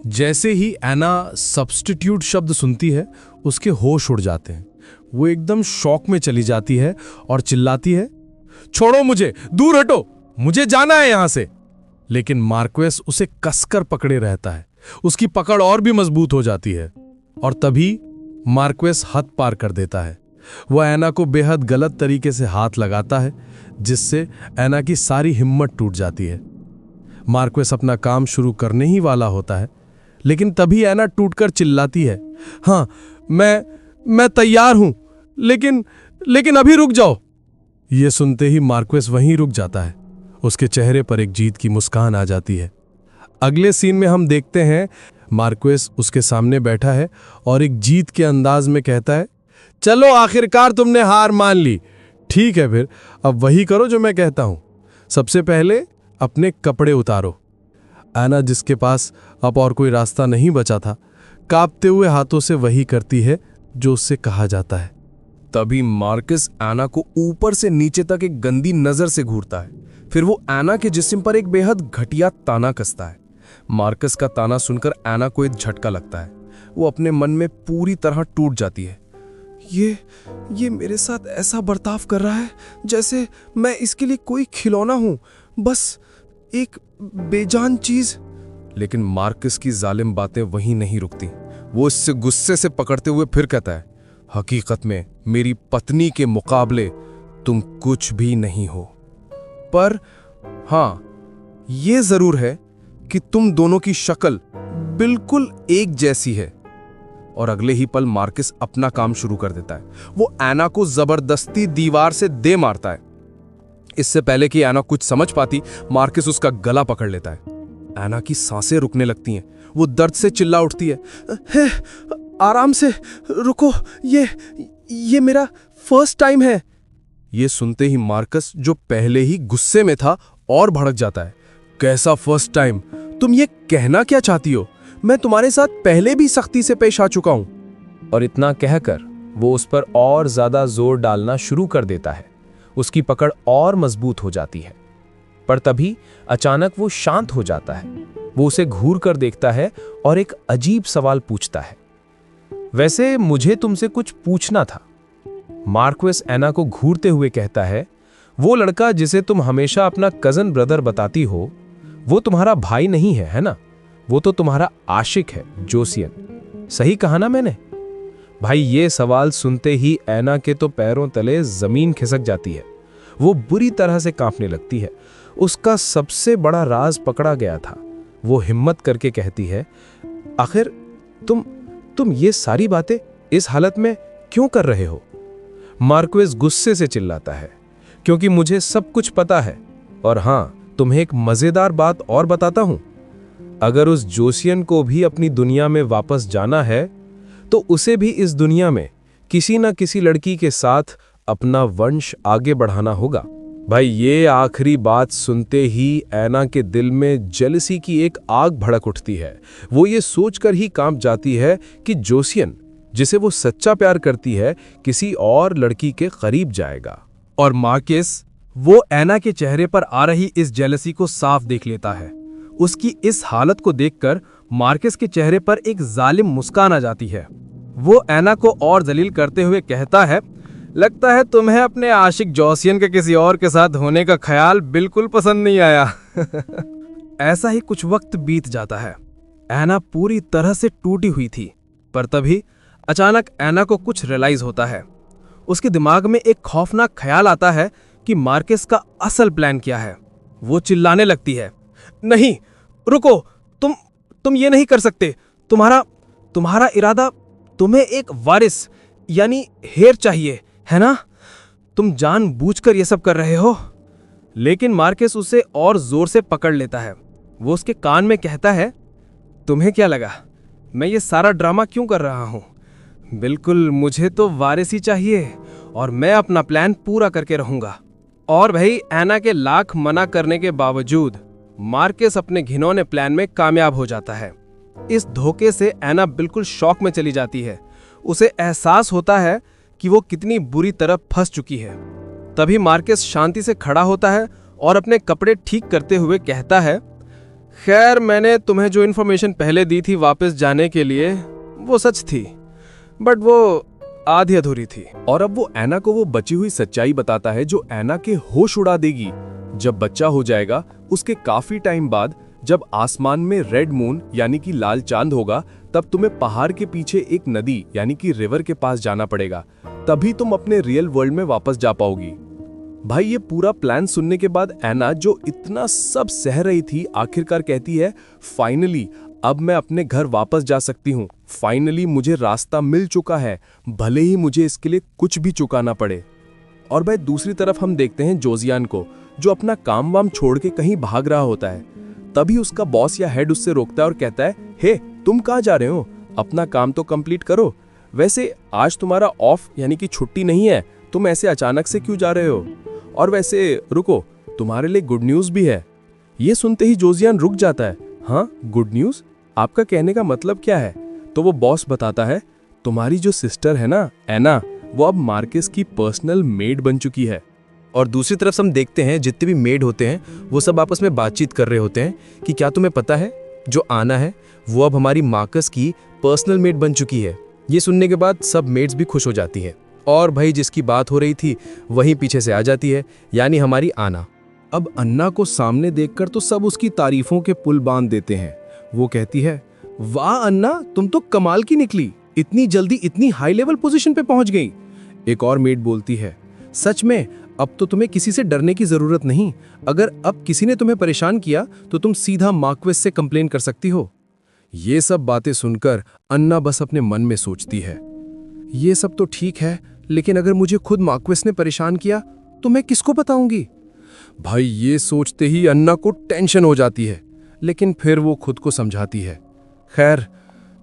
जैसे ही एना सब्स्टिट्यूट शब्द सुनती है, उसके होश उड़ जाते हैं। वो एकदम शॉक में चली जाती है और चिल्लाती है, छोड़ो मुझे, दूर हटो, मुझे जाना है यहां से। लेकिन मार्क्वेस उसे कसकर पकड़े रहता है। उसकी पकड़ और भी मजबूत हो जाती है और तभी मार्क्वेस हद पार कर देता है। वह एना को बेहद गलत तरीके से हाथ लगाता है, जिससे एना की सारी हिम्मत टूट जाती है। मार्क्वेस अपना काम शुरू करने ही वाला होता है, लेकिन तभी एना टूटकर चिल्लाती है, हाँ, मैं तैयार हूं, लेकिन अभी रुक जाओ। यह सुनते ही मार्क्वेस वहीं रुक जाता है। उसके चेहरे पर एक जीत की मुस्कान आ जाती है। अगले सीन में हम देखते हैं मार्क्वेस उसके सामने बैठा है और एक जीत के अंदाज में कहता है, चलो आखिरकार तुमने हार मान ली। ठीक है, फिर अब वही करो जो मैं कहता हूं। सबसे पहले अपने कपड़े उतारो। एना, जिसके पास अब और कोई रास्ता नहीं बचा था, कांपते हुए हाथों से वही करती है जो उससे कहा जाता है। तभी मार्कस एना को ऊपर से नीचे तक एक गंदी नजर से घूरता है। फिर वो एना के जिस्म पर एक बेहद घटिया ताना कसता है। मार्कस का ताना सुनकर एना को एक झटका लगता है। वो अपने मन में पूरी तरह टूट जाती है। ये मेरे साथ ऐसा बर्ताव कर रहा है जैसे मैं इसके लिए कोई खिलौना हूं, बस एक बेजान चीज। लेकिन मार्कस की जालिम बातें वहीं नहीं रुकती। वो इससे गुस्से से पकड़ते हुए फिर कहता है, हकीकत में मेरी पत्नी के मुकाबले तुम कुछ भी नहीं हो, पर हां, यह जरूर है कि तुम दोनों की शक्ल बिल्कुल एक जैसी है। और अगले ही पल मार्कस अपना काम शुरू कर देता है। वो एना को जबरदस्ती दीवार से दे मारता है। इससे पहले कि एना कुछ समझ पाती, मार्कस उसका गला पकड़ लेता है। एना की सांसें रुकने लगती हैं। वो दर्द से चिल्ला उठती है, आराम से रुको, ये मेरा फर्स्ट टाइम है। ये सुनते ही मार्कस, जो पहले ही गुस्से में था, और भड़क जाता है। कैसा फर्स्ट टाइम? तुम ये कहना क्या चाहती हो? मैं तुम्हारे साथ पहले भी सख्ती से पेश आ चुका हूं। और इतना कहकर वो उस पर और ज्यादा जोर डालना शुरू कर देता है। उसकी पकड़ और मजबूत हो जाती है, पर तभी अचानक वो शांत हो जाता है। वो उसे घूर कर देखता है और एक अजीब सवाल पूछता है, वैसे मुझे तुमसे कुछ पूछना था। मार्क्वेस एना को घूरते हुए कहता है, वो लड़का जिसे तुम हमेशा अपना कजन ब्रदर बताती हो, वो तुम्हारा भाई नहीं है, है ना? वो तो तुम्हारा आशिक है, जोसियन। सही कहा ना मैंने? भाई, ये सवाल सुनते ही एना के तो पैरों तले जमीन खिसक जाती है। वो बुरी तरह से कांपने लगती है। उसका सबसे बड़ा राज पकड़ा गया था। वो हिम्मत करके कहती है, आखिर तुम ये सारी बातें इस हालत में क्यों कर रहे हो? मार्क्वेस गुस्से से चिल्लाता है, क्योंकि मुझे सब कुछ पता है। और हां, तुम्हें एक मजेदार बात और बताता हूं। अगर उस जोसियन को भी अपनी दुनिया में वापस जाना है, तो उसे भी इस दुनिया में किसी न किसी लड़की के साथ अपना वंश आगे बढ़ाना होगा। भाई, ये आखिरी बात सुनते ही एना के दिल में जेलसी की एक आग भड़क उठती है। वो ये सोचकर ही कांप जाती है कि जोसियन, जिसे वो सच्चा प्यार करती है, किसी और लड़की के करीब जाएगा। और मार्कस, वो एना के चेहरे पर आ रही इस जेलसी को साफ देख लेता है। उसकी इस हालत को देखकर मार्कस के चेहरे पर एक जालिम मुस्कान आ जाती है। वो एना को और जलील करते हुए कहता है, लगता है तुम्हें अपने आशिक जोसियन के किसी और के साथ होने का ख्याल बिल्कुल पसंद नहीं आया। ऐसा ही कुछ वक्त बीत जाता है। एना पूरी तरह से टूटी हुई थी, पर तभी अचानक एना को कुछ रियलाइज होता है। उसके दिमाग में एक खौफनाक ख्याल आता है कि मार्कस का असल प्लान क्या है। वो चिल्लाने लगती है, नहीं, रुको, तुम ये नहीं कर सकते। तुम्हारा इरादा, तुम्हें एक वारिस यानी हेर चाहिए, है ना? तुम जानबूझकर ये सब कर रहे हो। लेकिन मार्कस उसे और जोर से पकड़ लेता है। वो उसके कान में कहता है, तुम्हें क्या लगा मैं ये सारा ड्रामा क्यों कर रहा हूं? बिल्कुल, मुझे तो वारिस ही चाहिए और मैं अपना प्लान पूरा करके रहूंगा। और भाई, एना के लाख मना करने के बावजूद मार्कस अपने घिनौने प्लान में कामयाब हो जाता है। इस धोखे से एना बिल्कुल शॉक में चली जाती है। उसे एहसास होता है कि वो कितनी बुरी तरह फंस चुकी है। तभी मार्कस शांति से खड़ा होता है और अपने कपड़े ठीक करते हुए कहता है, खैर, मैंने तुम्हें जो इन्फॉर्मेशन पहले दी थी वापस जाने के लिए, वो सच थी, बट वो आधी अधूरी थी। और अब वो ऐना को वो बची हुई सच्चाई बताता है जो ऐना के होश उड़ा देगी। जब बच्चा हो जाएगा उसके काफी टाइम बाद, जब आसमान में रेड मून यानी कि लाल चांद होगा, तब तुम्हें पहाड़ के पीछे एक नदी यानी कि रिवर के पास जाना पड़ेगा, तभी तुम अपने रियल वर्ल्ड में वापस जा पाओगी। भाई ये पूरा प्लान सुनने के बाद ऐना, जो इतना सब सह रही थी, आखिरकार कहती है, फाइनली अब मैं अपने घर वापस जा सकती हूँ। फाइनली मुझे रास्ता मिल चुका है, भले ही मुझे इसके लिए कुछ भी चुकाना पड़े। और भाई दूसरी तरफ हम देखते हैं जोजियान को, जो अपना काम वाम छोड़ के कहीं भाग रहा होता है। तभी उसका बॉस या हेड उससे रोकता है और कहता है, हे तुम कहाँ जा रहे हो, अपना काम तो कंप्लीट करो। वैसे आज तुम्हारा ऑफ यानी कि छुट्टी नहीं है, तुम ऐसे अचानक से क्यों जा रहे हो? और वैसे रुको, तुम्हारे लिए गुड न्यूज़ भी है। ये सुनते ही जोजियान रुक जाता है। हाँ, गुड न्यूज़? आपका कहने का मतलब क्या है? तो वो बॉस बताता है, तुम्हारी जो सिस्टर है ना ऐना, वो अब मार्केस की पर्सनल मेड बन चुकी है। और दूसरी तरफ हम देखते हैं जितने भी मेड होते हैं वो सब आपस में बातचीत कर रहे होते हैं कि क्या तुम्हें पता है, जो आना है वो अब हमारी मार्कस की पर्सनल मेड बन चुकी है। ये सुनने के बाद सब मेड्स भी खुश हो जाती है। और भाई जिसकी बात हो रही थी वहीं पीछे से आ जाती है, यानी हमारी आना। अब अन्ना को सामने देखकर तो सब उसकी तारीफों के पुल बांध देते हैं। वो कहती है, वाह अन्ना, तुम तो कमाल की निकली, इतनी जल्दी इतनी हाई लेवल पोजीशन पे पहुंच गई। एक और मेड बोलती है, सच में अब तो तुम्हें किसी से डरने की जरूरत नहीं। अगर अब किसी ने तुम्हें परेशान किया तो तुम सीधा मार्क्वेस से कंप्लेन कर सकती हो। ये सब बातें सुनकर अन्ना बस अपने मन में सोचती है, ये सब तो ठीक है, लेकिन अगर मुझे खुद मार्क्वेस ने परेशान किया तो मैं किसको बताऊंगी? भाई ये सोचते ही अन्ना को टेंशन हो जाती है, लेकिन फिर वो खुद को समझाती है, खैर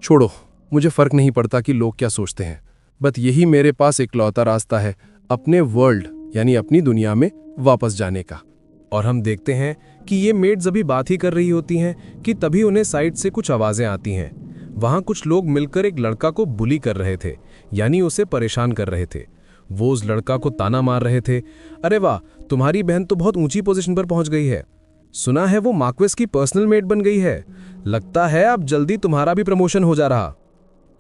छोड़ो, मुझे फर्क नहीं पड़ता कि लोग क्या सोचते हैं, बस यही मेरे पास इकलौता रास्ता है अपने वर्ल्ड यानी अपनी दुनिया में वापस जाने का। और हम देखते हैं कि ये मेड्स अभी बात ही कर रही होती हैं कि तभी उन्हें साइड से कुछ आवाजें आती हैं। वहां कुछ लोग मिलकर एक लड़का को बुली कर रहे थे, यानी उसे परेशान कर रहे थे। वो उस लड़का को ताना मार रहे थे, अरे वाह, तुम्हारी बहन तो बहुत ऊंची पोजीशन पर पहुंच गई है, सुना है वो मार्क्वेस की पर्सनल मेड बन गई है, लगता है अब जल्दी तुम्हारा भी प्रमोशन हो जा रहा।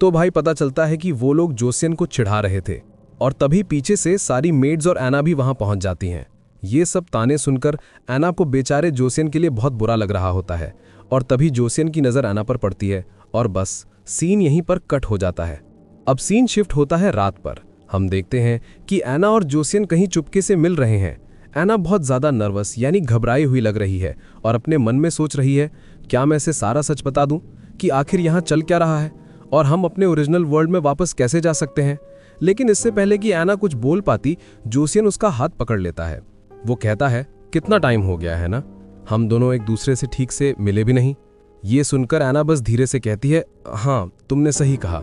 तो भाई पता चलता है कि वो लोग जोसियन को चिढ़ा रहे थे। और तभी पीछे से सारी मेड्स और ऐना भी वहां पहुंच जाती हैं। ये सब ताने सुनकर ऐना को बेचारे जोसियन के लिए बहुत बुरा लग रहा होता है। और तभी जोसियन की नजर ऐना पर पड़ती है और बस सीन यहीं पर कट हो जाता है। अब सीन शिफ्ट होता है रात पर। हम देखते हैं कि ऐना और जोसियन कहीं चुपके से मिल रहे हैं। ऐना बहुत ज्यादा नर्वस यानी घबराई हुई लग रही है और अपने मन में सोच रही है, क्या मैं इसे सारा सच बता दूं कि आखिर यहाँ चल क्या रहा है और हम अपने ओरिजिनल वर्ल्ड में वापस कैसे जा सकते हैं। लेकिन इससे पहले कि ऐना कुछ बोल पाती, जोसियन उसका हाथ पकड़ लेता है। वो कहता है, कितना टाइम हो गया है ना, हम दोनों एक दूसरे से ठीक से मिले भी नहीं। ये सुनकर ऐना बस धीरे से कहती है, हाँ तुमने सही कहा।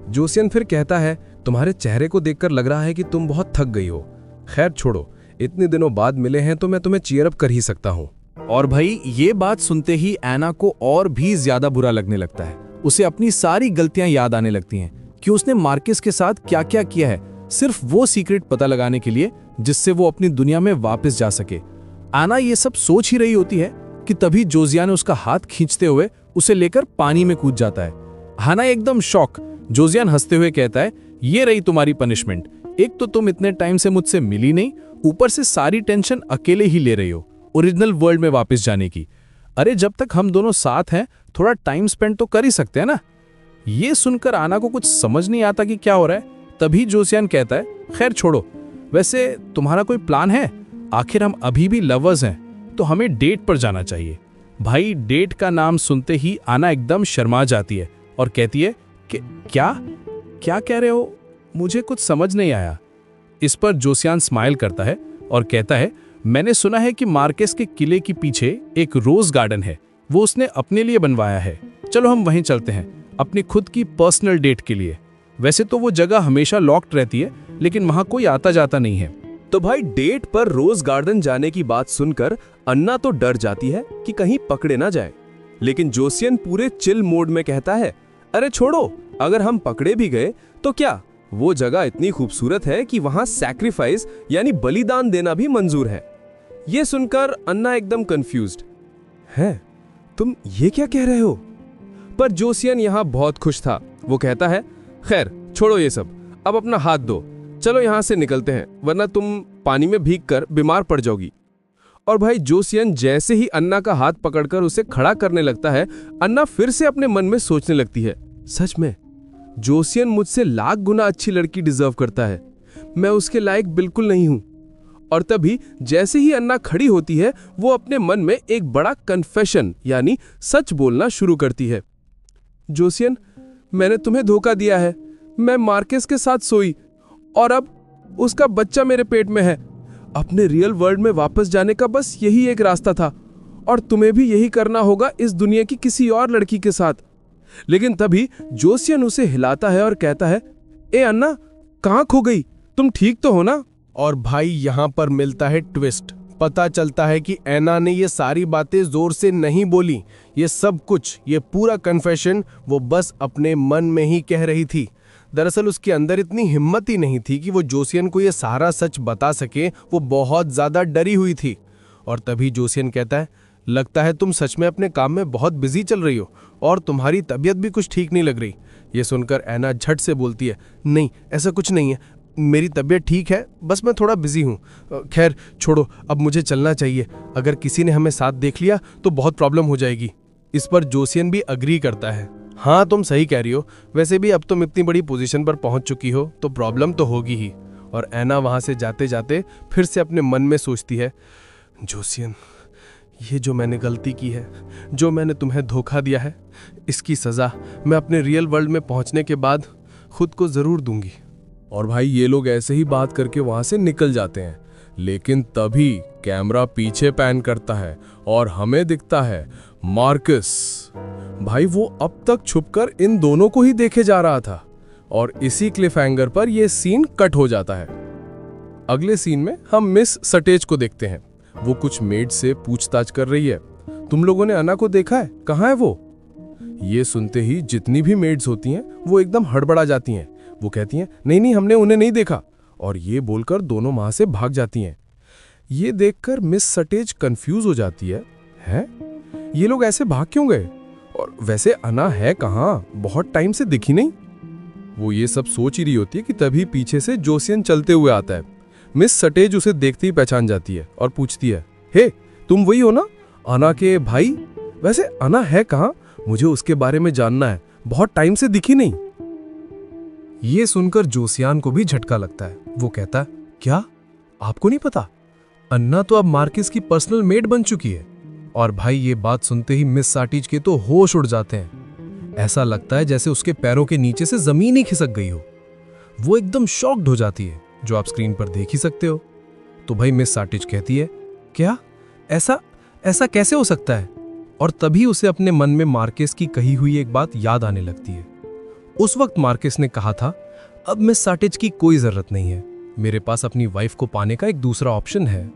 जोसियन फिर कहता है, तुम्हारे चेहरे को देखकर लग रहा है कि तुम बहुत थक गई हो। खैर छोड़ो, इतने दिनों बाद मिले हैं तो मैं तुम्हें चीयर अप कर ही सकता हूँ। और भाई ये बात सुनते ही ऐना को और भी ज्यादा बुरा लगने लगता है। उसे अपनी सारी गलतियां याद आने लगती हैं कि उसने मार्केस के साथ क्या क्या किया है, सिर्फ वो सीक्रेट पता लगाने के लिए जिससे वो अपनी दुनिया में वापस जा सके। ऐना ये सब सोच ही रही होती है कि तभी जोजिया ने उसका हाथ खींचते हुए उसे लेकर पानी में कूद जाता है। हाना एकदम शॉक। जोजियान हंसते हुए कहता है, ये रही तुम्हारी पनिशमेंट, एक तो तुम इतने टाइम से मुझसे मिली नहीं, ऊपर से सारी टेंशन अकेले ही ले रही हो ओरिजिनल वर्ल्ड में वापस जाने की। अरे जब तक हम दोनों साथ हैं थोड़ा टाइम स्पेंड तो कर ही सकते हैं ना। ये सुनकर आना को कुछ समझ नहीं आता कि क्या हो रहा है। तभी जोसियन कहता है, खैर छोड़ो, वैसे तुम्हारा कोई प्लान है? आखिर हम अभी भी लवर्स हैं तो हमें डेट पर जाना चाहिए। भाई डेट का नाम सुनते ही आना एकदम शर्मा जाती है और कहती है कि क्या क्या कह रहे हो, मुझे कुछ समझ नहीं आया। इस पर जोसियान स्माइल करता है और कहता है, मैंने सुना है कि मार्केस के किले के पीछे एक रोज गार्डन है, वो उसने अपने लिए बनवाया है। चलो हम वहीं चलते हैं अपनी खुद की पर्सनल डेट के लिए। वैसे तो वो जगह हमेशा लॉक्ड रहती है, लेकिन वहां कोई आता जाता नहीं है। तो भाई डेट पर रोज गार्डन जाने की बात सुनकर अन्ना तो डर जाती है कि कहीं पकड़े ना जाए। लेकिन जोसियन पूरे चिल मोड में कहता है, अरे छोड़ो, अगर हम पकड़े भी गए तो क्या, वो जगह इतनी खूबसूरत है कि वहां सैक्रिफाइस यानी बलिदान देना भी मंजूर है। ये सुनकर अन्ना एकदम कंफ्यूज्ड है। तुम ये क्या कह रहे हो? पर जोसियन यहाँ बहुत खुश था। वो कहता है, खैर छोड़ो ये सब, अब अपना हाथ दो, चलो यहाँ से निकलते हैं, वरना तुम पानी में भीगकर बीमार पड़ जाओगी। और भाई जोसियन जैसे ही अन्ना का हाथ पकड़कर उसे खड़ा करने लगता है, अन्ना फिर से अपने मन में सोचने लगती है, सच में जोसियन मुझसे लाख गुना अच्छी लड़की डिजर्व करता है, मैं उसके लायक बिल्कुल नहीं हूं। और तभी जैसे ही अन्ना खड़ी होती है, वो अपने मन में एक बड़ा कन्फेशन यानी सच बोलना शुरू करती है। जोसियन, मैंने तुम्हें धोखा दिया है, मैं मार्केस के साथ सोई और अब उसका बच्चा मेरे पेट में है। अपने रियल वर्ल्ड में वापस जाने का बस यही एक रास्ता था, और तुम्हें भी यही करना होगा इस दुनिया की किसी और लड़की के साथ। लेकिन तभी जोसियन उसे हिलाता है और कहता है, ए अन्ना, कहाँ खो गई? तुम ठीक तो हो ना? और भाई यहाँ पर मिलता है ट्विस्ट। पता चलता है कि ऐना ने ये सारी बातें जोर से नहीं बोली। ये सब कुछ, ये पूरा कन्फेशन वो बस अपने मन में ही कह रही थी। दरअसल उसके अंदर इतनी हिम्मत ही नहीं थी कि वो जोसियन को ये सारा सच बता सके। वो बहुत ज्यादा डरी हुई थी। और तभी जोसियन कहता है, लगता है तुम सच में अपने काम में बहुत बिजी चल रही हो और तुम्हारी तबीयत भी कुछ ठीक नहीं लग रही। ये सुनकर ऐना झट से बोलती है, नहीं ऐसा कुछ नहीं है, मेरी तबीयत ठीक है, बस मैं थोड़ा बिजी हूँ। खैर छोड़ो, अब मुझे चलना चाहिए, अगर किसी ने हमें साथ देख लिया तो बहुत प्रॉब्लम हो जाएगी। इस पर जोसियन भी अग्री करता है, हाँ तुम सही कह रही हो, वैसे भी अब तुम इतनी बड़ी पोजीशन पर पहुंच चुकी हो तो प्रॉब्लम तो होगी ही। और ऐना वहां से जाते जाते फिर से अपने मन में सोचती है, जोसियन, ये जो मैंने गलती की है, जो मैंने तुम्हें धोखा दिया है, इसकी सजा मैं अपने रियल वर्ल्ड में पहुंचने के बाद खुद को जरूर दूंगी। और भाई ये लोग ऐसे ही बात करके वहां से निकल जाते हैं। लेकिन तभी कैमरा पीछे पैन करता है और हमें दिखता है मार्कस। भाई वो अब तक छुपकर इन दोनों को ही देखे जा रहा था। और इसी क्लिफ हैंगर पर यह सीन कट हो जाता है। अगले सीन में हम मिस सटेज को देखते हैं। वो कुछ मेड से पूछताछ कर रही है, तुम लोगों ने अन्ना को देखा है, कहाँ है वो? ये सुनते ही जितनी भी मेड्स होती हैं वो एकदम हड़बड़ा जाती हैं। वो कहती हैं, नहीं नहीं, हमने उन्हें नहीं देखा। और ये बोलकर दोनों वहां से भाग जाती हैं। ये देखकर मिस सटेज कंफ्यूज हो जाती है, हैं? ये लोग ऐसे भाग क्यों गए? और वैसे अन्ना है कहाँ? बहुत टाइम से दिखी नहीं। वो ये सब सोच ही रही होती है कि तभी पीछे से जोसियन चलते हुए आता है। मिस सटेज उसे देखते ही पहचान जाती है और पूछती है, हे तुम वही हो ना, अन्ना के भाई? वैसे अन्ना है कहाँ? मुझे उसके बारे में जानना है, बहुत टाइम से दिखी नहीं। ये सुनकर जोसियान को भी झटका लगता है। वो कहता है, क्या आपको नहीं पता? अन्ना तो अब मार्किस की पर्सनल मेड बन चुकी है। और भाई ये बात सुनते ही मिस साटीज के तो होश उड़ जाते हैं। ऐसा लगता है जैसे उसके पैरों के नीचे से जमीन ही खिसक गई हो। वो एकदम शॉक्ड हो जाती है, जो आप स्क्रीन पर देख ही सकते हो। तो भाई मिस साटीज कहती है, क्या ऐसा कैसे हो सकता है? और तभी उसे अपने मन में मार्किस की कही हुई एक बात याद आने लगती है। उस वक्त मार्किस ने कहा था, अब मिस साटिज की कोई जरूरत नहीं है, मेरे पास अपनी वाइफ को पाने का एक दूसरा ऑप्शन है।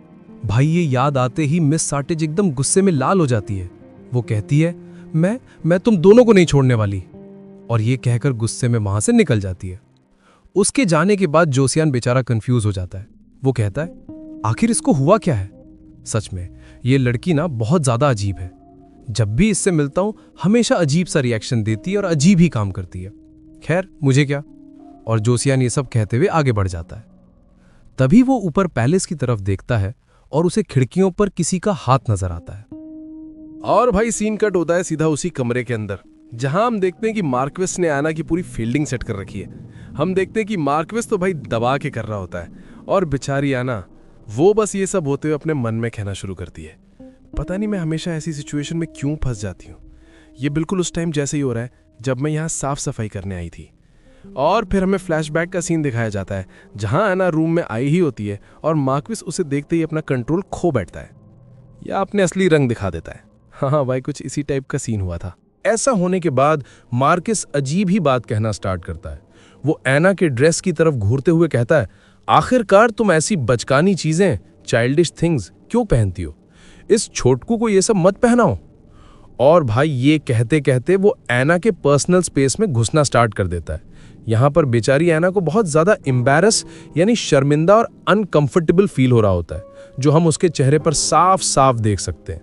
भाई ये याद आते ही मिस साटिज एकदम गुस्से में लाल हो जाती है। वो कहती है, मैं तुम दोनों को नहीं छोड़ने वाली। और ये कहकर गुस्से में वहां से निकल जाती है। उसके जाने के बाद जोसियान बेचारा कंफ्यूज हो जाता है। वो कहता है, आखिर इसको हुआ क्या है? सच में ये लड़की ना बहुत ज्यादा अजीब है। जब भी इससे मिलता हूं हमेशा अजीब सा रिएक्शन देती है और अजीब ही काम करती है। खैर मुझे क्या। और जोसियान ये सब कहते हुए आगे बढ़ जाता है। तभी वो ऊपर पैलेस की तरफ देखता है और उसे खिड़कियों पर किसी का हाथ नजर आता है। और भाई सीन कट होता है सीधा उसी कमरे के अंदर, जहां हम देखते हैं कि मार्क्वेस ने ऐना की पूरी फील्डिंग सेट कर रखी है। हम देखते हैं कि मार्क्वेस तो भाई दबा के कर रहा होता है, और बेचारी ऐना वो बस ये सब होते हुए अपने मन में कहना शुरू करती है, पता नहीं मैं हमेशा ऐसी सिचुएशन में क्यों फंस जाती हूँ। ये बिल्कुल उस टाइम जैसे ही हो रहा है जब मैं यहाँ साफ सफाई करने आई थी। और फिर हमें फ्लैशबैक का सीन दिखाया जाता है, जहां ऐना रूम में आई ही होती है और मार्क्वेस उसे देखते ही अपना कंट्रोल खो बैठता है या अपने असली रंग दिखा देता है। हाँ भाई, कुछ इसी टाइप का सीन हुआ था। ऐसा होने के बाद मार्किस अजीब ही बात कहना स्टार्ट करता है। वो ऐना के ड्रेस की तरफ घूरते हुए कहता है, आखिरकार तुम ऐसी बचकानी चीजें, चाइल्डिश थिंग्स क्यों पहनती हो? इस छोटकू को ये सब मत पहनाओ। और भाई ये कहते कहते वो ऐना के पर्सनल स्पेस में घुसना स्टार्ट कर देता है। यहाँ पर बेचारी ऐना को बहुत ज्यादा एम्बैरस यानी शर्मिंदा और अनकंफर्टेबल फील हो रहा होता है, जो हम उसके चेहरे पर साफ साफ देख सकते हैं।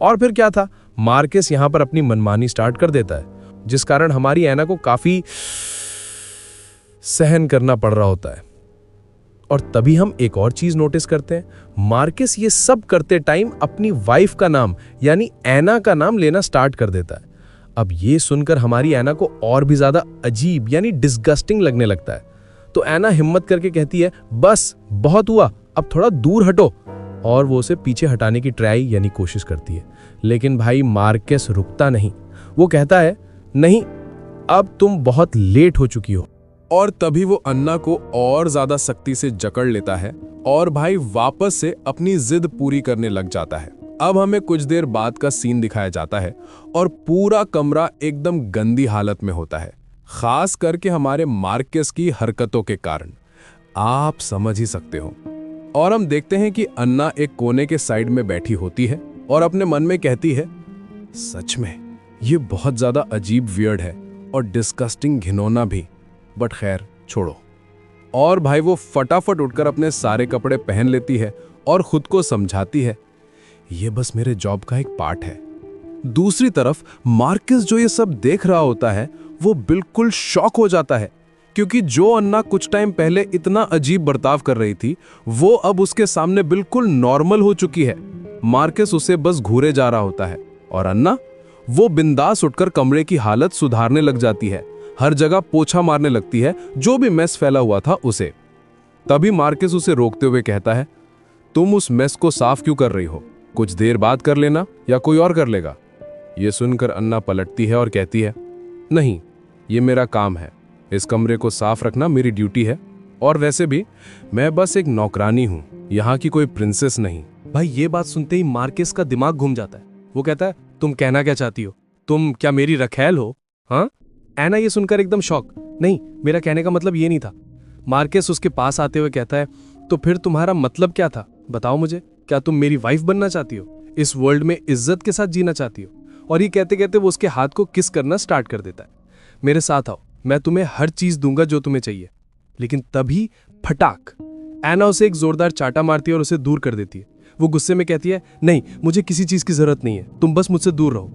और फिर क्या था, मार्केस यहाँ पर अपनी मनमानी स्टार्ट कर देता है, जिस कारण हमारी ऐना को काफी सहन करना पड़ रहा होता है। और तभी हम एक और चीज नोटिस करते हैं, मार्केस ये सब करते टाइम अपनी वाइफ का नाम यानी ऐना का नाम लेना स्टार्ट कर देता है। अब ये सुनकर हमारी ऐना को और भी ज्यादा अजीब यानी डिस्गस्टिंग लगने लगता है। तो ऐना हिम्मत करके कहती है, बस बहुत हुआ, अब थोड़ा दूर हटो। और वो उसे पीछे हटाने की ट्राई यानी कोशिश करती है, लेकिन भाई मार्केस रुकता नहीं। वो कहता है, नहीं, अब तुम बहुत लेट हो चुकी हो। और तभी वो अन्ना को और ज्यादा सख्ती से जकड़ लेता है और भाई वापस से अपनी जिद पूरी करने लग जाता है। अब हमें कुछ देर बाद का सीन दिखाया जाता है और पूरा कमरा एकदम गंदी हालत में होता है, खास करके हमारे मार्केस की हरकतों के कारण, आप समझ ही सकते हो। और हम देखते हैं कि अन्ना एक कोने के साइड में बैठी होती है और अपने मन में कहती है, सच में ये बहुत ज्यादा अजीब वियर्ड है और डिस्गस्टिंग घिनौना भी, बट खैर छोड़ो। और भाई वो फटाफट उठकर अपने सारे कपड़े पहन लेती है और खुद को समझाती है, ये बस मेरे जॉब का एक पार्ट है। दूसरी तरफ मार्केस जो ये सब देख रहा होता है वो बिल्कुल शॉक हो जाता है, क्योंकि जो अन्ना कुछ टाइम पहले इतना अजीब बर्ताव कर रही थी वो अब उसके सामने बिल्कुल नॉर्मल हो चुकी है। मार्केस उसे बस घूरे जा रहा होता है और अन्ना वो बिंदास उठकर कमरे की हालत सुधारने लग जाती है, हर जगह पोछा मारने लगती है जो भी मेस फैला हुआ था उसे। तभी मार्केस उसे रोकते हुए कहता है, तुम उस मेस को साफ क्यों कर रही हो? कुछ देर बाद कर लेना या कोई और कर लेगा। ये सुनकर अन्ना पलटती है और कहती है, नहीं, ये मेरा काम है, इस कमरे को साफ रखना मेरी ड्यूटी है, और वैसे भी मैं बस एक नौकरानी हूं, यहाँ की कोई प्रिंसेस नहीं। भाई ये बात सुनते ही मार्केस का दिमाग घूम जाता है। वो कहता है, तुम कहना क्या चाहती हो? तुम क्या मेरी रखैल हो? हाँ? ऐना ये सुनकर एकदम शॉक, नहीं, मेरा कहने का मतलब ये नहीं था। मार्केस उसके पास आते हुए कहता है, तो फिर तुम्हारा मतलब क्या था? बताओ मुझे, क्या तुम मेरी वाइफ बनना चाहती हो? इस वर्ल्ड में इज्जत के साथ जीना चाहती हो? और ये कहते कहते वो उसके हाथ को किस करना स्टार्ट कर देता है। मेरे साथ आओ, मैं तुम्हें हर चीज दूंगा जो तुम्हें चाहिए। लेकिन तभी फटाक, ऐना उसे एक जोरदार चाटा मारती है और उसे दूर कर देती है। वो गुस्से में कहती है, नहीं, मुझे किसी चीज की जरूरत नहीं है, तुम बस मुझसे दूर रहो।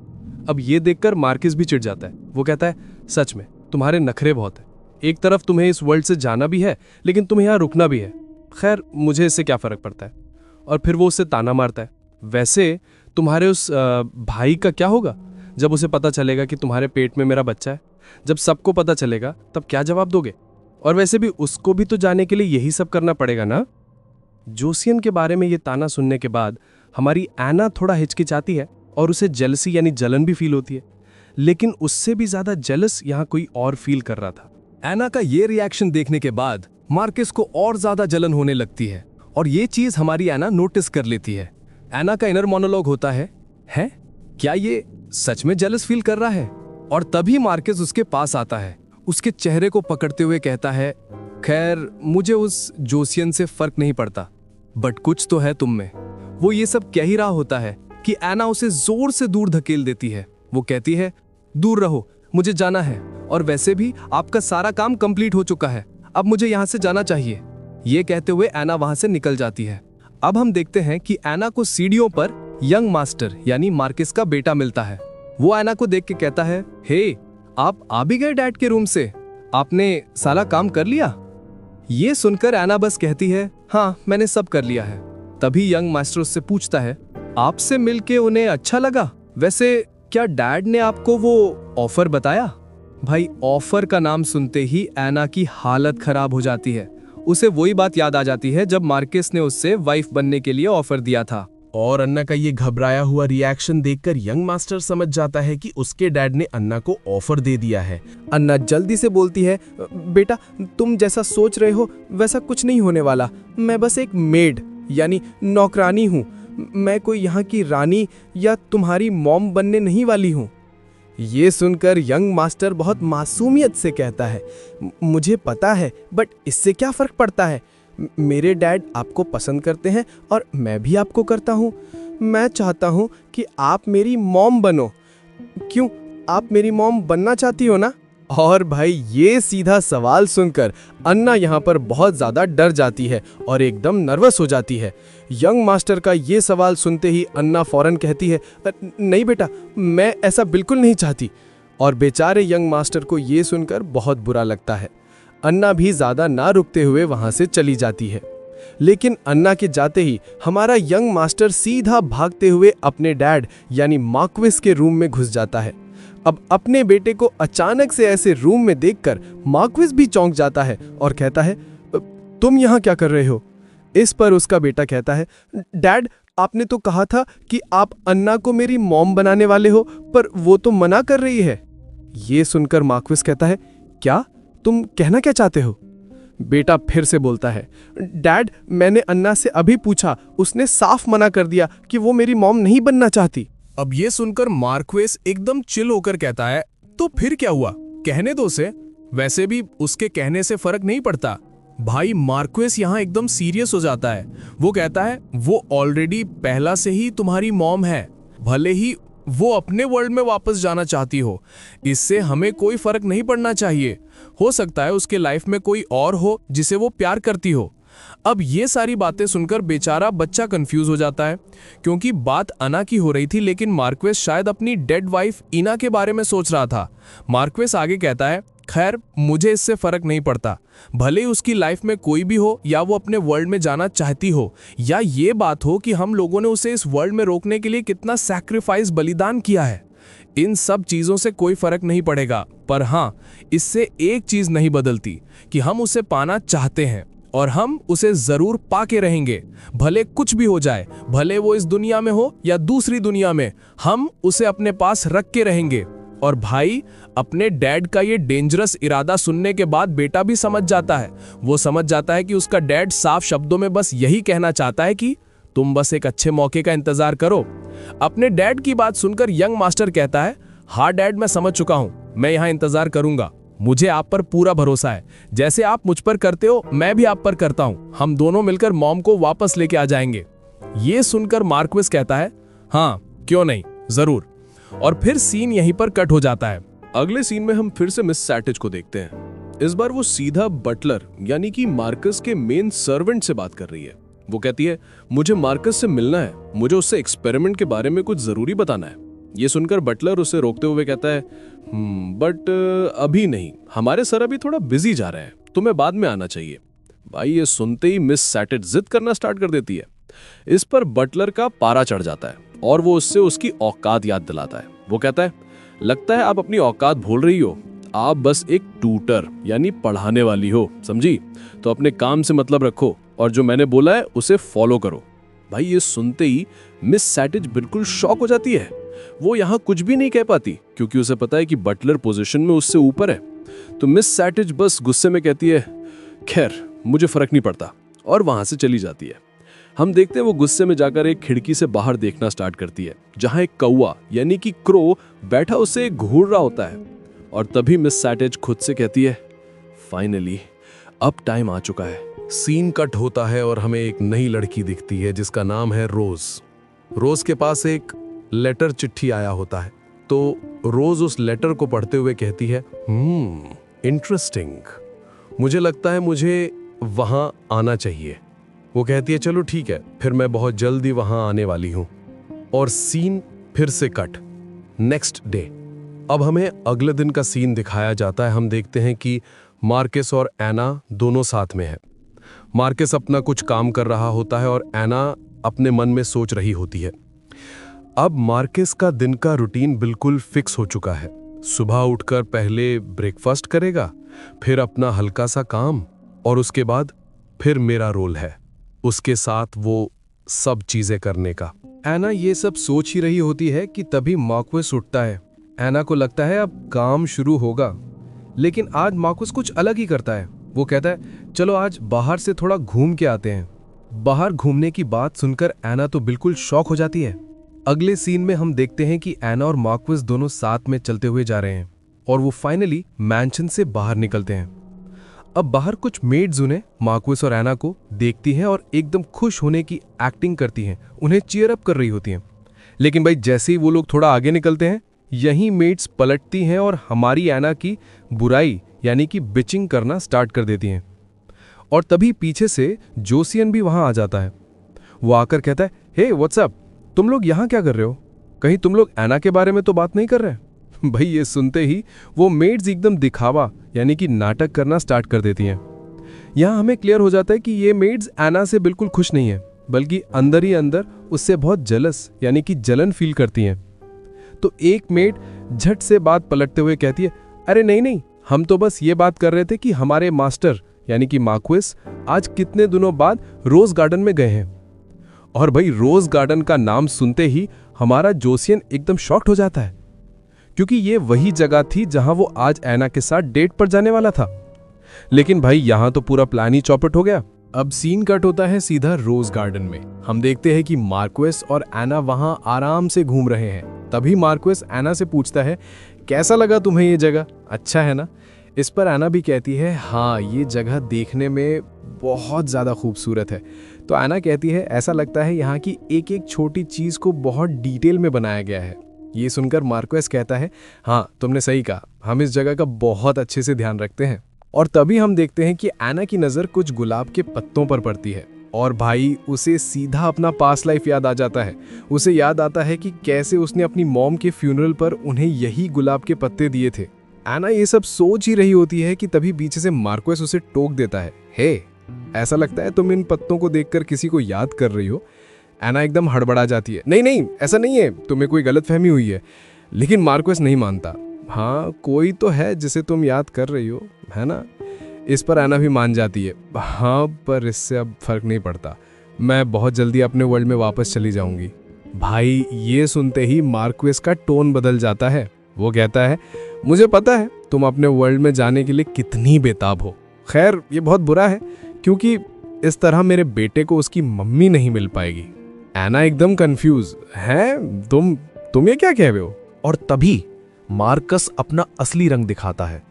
अब ये देखकर मार्केस भी चिढ़ जाता है। वो कहता है, सच में तुम्हारे नखरे बहुत है। एक तरफ तुम्हें इस वर्ल्ड से जाना भी है, लेकिन तुम्हें यहाँ रुकना भी है। खैर, मुझे इससे क्या फर्क पड़ता है। और फिर वो उससे ताना मारता है, वैसे तुम्हारे उस भाई का क्या होगा जब उसे पता चलेगा कि तुम्हारे पेट में मेरा बच्चा है? जब सबको पता चलेगा तब क्या जवाब दोगे? और वैसे भी उसको भी तो जाने के लिए यही सब करना पड़ेगा ना। जोसियन के बारे में ये ताना सुनने के बाद हमारी ऐना थोड़ा हिचकिचाती है और उसे जेलसी यानी जलन भी फील होती है, लेकिन उससे भी ज्यादा जेलस यहाँ कोई और फील कर रहा था। ऐना का ये रिएक्शन देखने के बाद मार्केस को और ज्यादा जलन होने लगती है और ये चीज हमारी ऐना नोटिस कर लेती है। ऐना का इनर मोनोलॉग होता है, क्या ये सच में जेलस फील कर रहा है? और तभी मार्केस उसके पास आता है, उसके चेहरे को पकड़ते हुए कहता है, खैर मुझे उस जोसियन से फर्क नहीं पड़ता, बट कुछ तो है तुम में। वो ये सब कह ही रहा होता है कि ऐना उसे जोर से दूर धकेल देती है। वो कहती है, दूर रहो, मुझे जाना है, और वैसे भी आपका सारा काम कंप्लीट हो चुका है, अब मुझे यहाँ से जाना चाहिए। ये कहते हुए ऐना वहां से निकल जाती है। अब हम देखते हैं कि ऐना को सीढ़ियों पर यंग मास्टर यानी मार्केस का बेटा मिलता है। वो ऐना को देख के कहता है, हे, आप आ भी गए डैड के रूम से? आपने सारा काम कर लिया? ये सुनकर ऐना बस कहती है, हाँ, मैंने सब कर लिया है। तभी यंग मास्टर उससे पूछता है, आपसे मिलके उन्हें अच्छा लगा? वैसे क्या डैड ने आपको वो ऑफर बताया? भाई ऑफर का नाम सुनते ही ऐना की हालत खराब हो जाती है। उसे वही बात याद आ जाती है जब मार्केस ने उससे वाइफ बनने के लिए ऑफर दिया था। और अन्ना का ये घबराया हुआ रिएक्शन देखकर यंग मास्टर समझ जाता है कि उसके डैड ने अन्ना को ऑफर दे दिया है। अन्ना जल्दी से बोलती है, बेटा, तुम जैसा सोच रहे हो वैसा कुछ नहीं होने वाला। मैं बस एक मेड यानी नौकरानी हूँ। मैं कोई यहाँ की रानी या तुम्हारी मॉम बनने नहीं वाली हूँ। ये सुनकर यंग मास्टर बहुत मासूमियत से कहता है, मुझे पता है, बट इससे क्या फर्क पड़ता है? मेरे डैड आपको पसंद करते हैं और मैं भी आपको करता हूँ। मैं चाहता हूँ कि आप मेरी मॉम बनो। क्यों, आप मेरी मॉम बनना चाहती हो ना? और भाई ये सीधा सवाल सुनकर अन्ना यहाँ पर बहुत ज़्यादा डर जाती है और एकदम नर्वस हो जाती है। यंग मास्टर का ये सवाल सुनते ही अन्ना फौरन कहती है, नहीं बेटा, मैं ऐसा बिल्कुल नहीं चाहती। और बेचारे यंग मास्टर को ये सुनकर बहुत बुरा लगता है। अन्ना भी ज़्यादा ना रुकते हुए वहाँ से चली जाती है। लेकिन अन्ना के जाते ही हमारा यंग मास्टर सीधा भागते हुए अपने डैड यानी मार्क्विस के रूम में घुस जाता है। अब अपने बेटे को अचानक से ऐसे रूम में देखकर मार्क्विस भी चौंक जाता है और कहता है, तुम यहाँ क्या कर रहे हो? इस पर उसका बेटा कहता है, डैड, आपने तो कहा था कि आप अन्ना को मेरी मॉम बनाने वाले हो, पर वो तो मना कर रही है। ये सुनकर मार्क्विस कहता है, क्या तुम कहना क्या चाहते हो? बेटा फिर से बोलता है, डैड, मैंने अन्ना से अभी पूछा, उसने साफ मना कर दिया कि वो मेरी मॉम नहीं बनना चाहती। अब ये सुनकर मार्क्वेस एकदम चिल होकर कहता है, तो फिर क्या हुआ, कहने दो उसे, वैसे भी उसके कहने से फर्क नहीं पड़ता। भाई मार्क्वेस यहाँ एकदम सीरियस हो जाता है। वो कहता है, वो ऑलरेडी पहला से ही तुम्हारी मॉम है, भले ही वो अपने वर्ल्ड में वापस जाना चाहती हो, इससे हमें कोई फर्क नहीं पड़ना चाहिए। हो सकता है उसके लाइफ में कोई और हो जिसे वो प्यार करती हो। अब ये सारी बातें सुनकर बेचारा बच्चा कंफ्यूज हो जाता है, क्योंकि बात अन्ना की हो रही थी, लेकिन मार्क्वेस शायद अपनी डेड वाइफ इना के बारे में सोच रहा था। मार्क्वेस आगे कहता है, खैर मुझे इससे फर्क नहीं पड़ता, भले ही उसकी लाइफ में कोई भी हो, या वो अपने वर्ल्ड में जाना चाहती हो, या ये बात हो कि हम लोगों ने उसे इस वर्ल्ड में रोकने के लिए कितना सैक्रिफाइस बलिदान किया है। इन सब चीजों से कोई फर्क नहीं पड़ेगा, पर हाँ, इससे एक चीज नहीं बदलती कि हम उसे पाना चाहते हैं और हम उसे जरूर पाके रहेंगे, भले कुछ भी हो जाए, भले वो इस दुनिया में हो या दूसरी दुनिया में, हम उसे अपने पास रख के रहेंगे। और भाई अपने डैड का ये डेंजरस इरादा सुनने के बाद बेटा भी समझ जाता है। वो समझ जाता है कि उसका डैड साफ शब्दों में बस यही कहना चाहता है कि तुम बस एक अच्छे मौके का इंतजार करो। अपने डैड की बात सुनकर यंग मास्टर कहता है, हाँ डैड, मैं समझ चुका हूं, मैं यहाँ इंतजार करूंगा, मुझे आप पर पूरा भरोसा है, जैसे आप मुझ पर करते हो मैं भी आप पर करता हूं, हम दोनों मिलकर मॉम को वापस लेके आ जाएंगे। ये सुनकर मार्क्विस कहता है, हाँ क्यों नहीं, जरूर। और फिर सीन यहीं पर कट हो जाता है। अगले सीन में हम फिर से मिस सैटिज को देखते हैं। इस बार वो सीधा बटलर यानी कि मार्कस के मेन सर्वेंट से बात कर रही है। वो कहती है, मुझे मार्कस से मिलना है, मुझे उससे एक्सपेरिमेंट के बारे में कुछ जरूरी बताना है। ये सुनकर बटलर उसे रोकते हुए कहता है, बट अभी नहीं, हमारे सर अभी थोड़ा बिजी जा रहे हैं, तुम्हें बाद में आना चाहिए। भाई ये सुनते ही मिस सैटिज जिद करना स्टार्ट कर देती है। इस पर बटलर का पारा चढ़ जाता है और वो उससे उसकी औकात याद दिलाता है। वो कहता है, लगता है आप अपनी औकात भूल रही हो, आप बस एक ट्यूटर यानी पढ़ाने वाली हो, समझी? तो अपने काम से मतलब रखो और जो मैंने बोला है उसे फॉलो करो। भाई ये सुनते ही मिस सैटिज बिल्कुल शॉक हो जाती है। वो यहाँ कुछ भी नहीं कह पाती क्योंकि उसे पता है कि बटलर पोजीशन में उससे ऊपर है। तो मिस सैटिज बस गुस्से में कहती है, खैर मुझे फर्क नहीं पड़ता, और वहां से चली जाती है। हम देखते हैं वो गुस्से में जाकर एक खिड़की से बाहर देखना स्टार्ट करती है, जहां एक कौवा यानी कि क्रो बैठा उसे घूर रहा होता है। और तभी मिस सैटिज खुद से कहती है, फाइनली अब टाइम आ चुका है। सीन कट होता है और हमें एक नई लड़की दिखती है जिसका नाम है रोज। रोज के पास एक लेटर चिट्ठी आया होता है, तो रोज उस लेटर को पढ़ते हुए कहती है, इंटरेस्टिंग, मुझे लगता है मुझे वहां आना चाहिए। वो कहती है, चलो ठीक है, फिर मैं बहुत जल्दी वहां आने वाली हूं। और सीन फिर से कट, नेक्स्ट डे। अब हमें अगले दिन का सीन दिखाया जाता है। हम देखते हैं कि मार्कस और एना दोनों साथ में है। मार्कस अपना कुछ काम कर रहा होता है और एना अपने मन में सोच रही होती है। अब मार्कस का दिन का रूटीन बिल्कुल फिक्स हो चुका है। सुबह उठकर पहले ब्रेकफास्ट करेगा, फिर अपना हल्का सा काम, और उसके बाद फिर मेरा रोल है उसके साथ वो सब चीजें करने का। एना ये सब सोच ही रही होती है कि तभी मार्क्विस उठता है। एना को लगता है अब काम शुरू होगा, लेकिन आज मार्क्विस कुछ अलग ही करता है। वो कहता है, चलो आज बाहर से थोड़ा घूम के आते हैं। बाहर घूमने की बात सुनकर एना तो बिल्कुल शॉक हो जाती है। अगले सीन में हम देखते हैं कि एना और मार्क्विस दोनों साथ में चलते हुए जा रहे हैं और वो फाइनली मैंशन से बाहर निकलते हैं। अब बाहर कुछ मेड्स उन्हें, मार्क्विस और एना को देखती हैं और एकदम खुश होने की एक्टिंग करती हैं, उन्हें चीयर अप कर रही होती हैं। लेकिन भाई जैसे ही वो लोग थोड़ा आगे निकलते हैं, यही मेट्स पलटती हैं और हमारी एना की बुराई यानी कि बिचिंग करना स्टार्ट कर देती हैं। और तभी पीछे से जोसियन भी वहां आ जाता है। वो आकर कहता है, हे व्हाट्सअप, तुम लोग यहाँ क्या कर रहे हो? कहीं तुम लोग एना के बारे में तो बात नहीं कर रहे? भाई ये सुनते ही वो मेड्स एकदम दिखावा यानी कि नाटक करना स्टार्ट कर देती हैं। यहाँ हमें क्लियर हो जाता है कि ये मेड्स एना से बिल्कुल खुश नहीं है, बल्कि अंदर ही अंदर उससे बहुत जलस यानी कि जलन फील करती हैं। तो एक मेड झट से बात पलटते हुए कहती है, अरे नहीं नहीं, हम तो बस ये बात कर रहे थे कि हमारे मास्टर यानी कि मार्क्वेस आज कितने दिनों बाद रोज गार्डन में गए हैं। और भाई रोज गार्डन का नाम सुनते ही हमारा जोसियन एकदम शॉक्ड हो जाता है, क्योंकि ये वही जगह थी जहां वो आज एना के साथ डेट पर जाने वाला था। लेकिन भाई यहां तो पूरा प्लान ही चौपट हो गया। अब सीन कट होता है सीधा रोज गार्डन में। हम देखते हैं कि मार्क्वेस और एना वहां आराम से घूम रहे हैं। तभी मार्क्वेस एना से पूछता है, कैसा लगा तुम्हें ये जगह, अच्छा है ना? इस पर एना भी कहती है, हाँ ये जगह देखने में बहुत ज़्यादा खूबसूरत है। तो एना कहती है, ऐसा लगता है यहाँ की एक एक छोटी चीज़ को बहुत डिटेल में बनाया गया है। ये सुनकर मार्क्वेस कहता है, हाँ तुमने सही कहा, हम इस जगह का बहुत अच्छे से ध्यान रखते हैं। और तभी हम देखते हैं कि एना की नज़र कुछ गुलाब के पत्तों पर पड़ती है और भाई उसे सीधा अपना पास्ट लाइफ याद आ जाता है। उसे याद आता है कि कैसे उसने अपनी मॉम के फ्यूनरल पर उन्हें यही गुलाब के पत्ते दिए थे। एना ये सब सोच ही रही होती है कि तभी पीछे से मार्क्वेस उसे टोक देता है, हे ऐसा लगता है तुम इन पत्तों को देखकर किसी को याद कर रही हो। एना एकदम हड़बड़ा जाती है, नहीं नहीं ऐसा नहीं है, तुम्हें कोई गलतफहमी हुई है। लेकिन मार्क्वेस नहीं मानता, हाँ कोई तो है जिसे तुम याद कर रही हो, है ना? इस पर एना भी मान जाती है, हाँ पर इससे अब फर्क नहीं पड़ता, मैं बहुत जल्दी अपने वर्ल्ड में वापस चली जाऊंगी। भाई ये सुनते ही मार्क्वेस का टोन बदल जाता है। वो कहता है, मुझे पता है तुम अपने वर्ल्ड में जाने के लिए कितनी बेताब हो। खैर ये बहुत बुरा है क्योंकि इस तरह मेरे बेटे को उसकी मम्मी नहीं मिल पाएगी। एना एकदम कंफ्यूज है, तुम ये क्या कह रहे हो? और तभी मार्कस अपना असली रंग दिखाता है।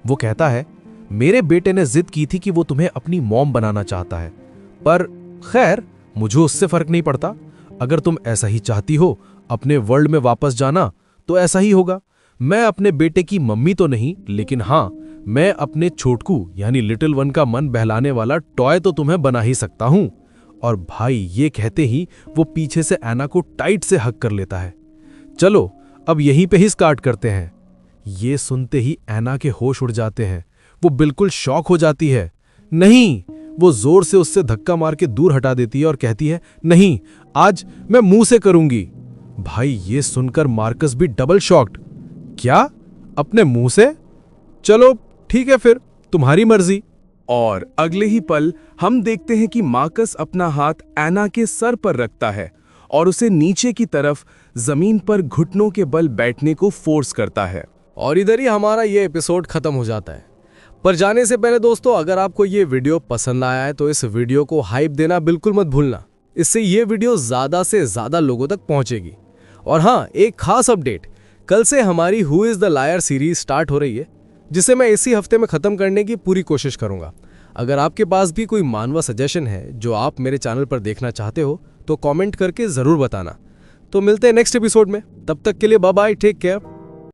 वो कहता है, मेरे बेटे ने जिद की थी कि वो तुम्हें अपनी मॉम बनाना चाहता है, पर खैर मुझे उससे फर्क नहीं पड़ता। अगर तुम ऐसा ही चाहती हो अपने वर्ल्ड में वापस जाना तो ऐसा ही होगा। मैं अपने बेटे की मम्मी तो नहीं, लेकिन हाँ मैं अपने छोटकू यानी लिटिल वन का मन बहलाने वाला टॉय तो तुम्हें बना ही सकता हूं। और भाई ये कहते ही वो पीछे से एना को टाइट से हक कर लेता है। चलो अब यहीं पे ही स्टार्ट करते हैं। ये सुनते ही एना के होश उड़ जाते हैं। वो बिल्कुल शॉक हो जाती है। नहीं, वो जोर से उससे धक्का मार के दूर हटा देती है और कहती है, नहीं आज मैं मुंह से करूंगी। भाई ये सुनकर मार्कस भी डबल शॉक्ड, क्या अपने मुंह से? चलो ठीक है फिर, तुम्हारी मर्जी। और अगले ही पल हम देखते हैं कि मार्कस अपना हाथ एना के सर पर रखता है और उसे नीचे की तरफ जमीन पर घुटनों के बल बैठने को फोर्स करता है। और इधर ही हमारा ये एपिसोड खत्म हो जाता है। पर जाने से पहले दोस्तों, अगर आपको ये वीडियो पसंद आया है तो इस वीडियो को हाइप देना बिल्कुल मत भूलना। इससे ये वीडियो ज़्यादा से ज़्यादा लोगों तक पहुंचेगी। और हाँ, एक खास अपडेट, कल से हमारी who is the lawyer series start हो रही है, जिसे मैं इसी हफ्ते में ख़त्म करने की पूरी कोशिश करूंगा। अगर आपके पास भी कोई मानवा सजेशन है जो आप मेरे चैनल पर देखना चाहते हो तो कमेंट करके ज़रूर बताना। तो मिलते हैं नेक्स्ट एपिसोड में, तब तक के लिए बाय बाय, टेक केयर।